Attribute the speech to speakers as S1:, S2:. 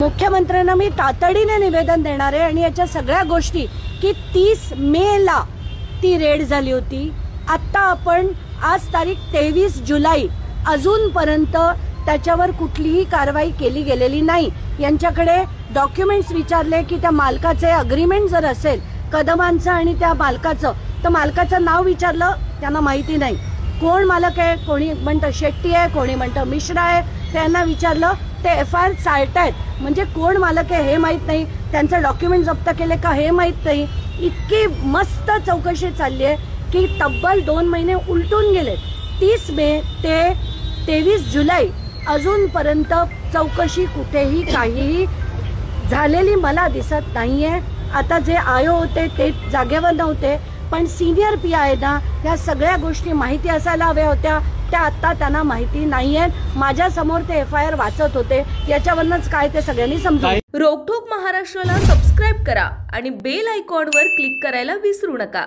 S1: मुख्यमंत्र्यांना मी तातडीने निवेदन देणार आहे आणि याच्या सगळ्या गोष्टी की 30 मेला ती रेड झाली होती. आता आपण आज तारीख 23 जुलै अजूनपर्यंत त्याच्यावर कुठलीही कारवाई केली गेलेली नाही. यांच्याकडे डॉक्युमेंट्स विचारले की त्या मालकाचे अग्रीमेंट जर असेल कदमांचं आणि त्या मालकाचं, तर मालकाचं नाव विचारलं त्यांना माहिती नाही. कोण मालक आहे, कोणी म्हणतं शेट्टी आहे, कोणी म्हणतं मिश्रा आहे. त्यांना विचारलं ते FIR चालतायत, म्हणजे कोण मालक आहे हे माहित नाही, त्यांचं डॉक्युमेंट जप्त केले का हे माहित नाही. इतकी मस्त चौकशी चालली आहे की तब्बल 2 महिने उलटून गेले. 30 मे ते 23 जुलै अजूनपर्यंत चौकशी कुठेही काहीही झालेली मला दिसत नाहीये. आता जे आयो होते ते जागेवर नव्हते, पण सिनियर PI ना या सगळ्या गोष्टी माहिती असायला हव्या होत्या. त्या आता त्यांना माहिती नाहीये. माझ्या समोर ते FIR वाचत होते, याच्यावरच काय ते सगळ्यांनी समजून.
S2: रोकठोक महाराष्ट्राला सबस्क्राईब करा आणि बेल आयकॉनवर क्लिक करायला विसरू नका.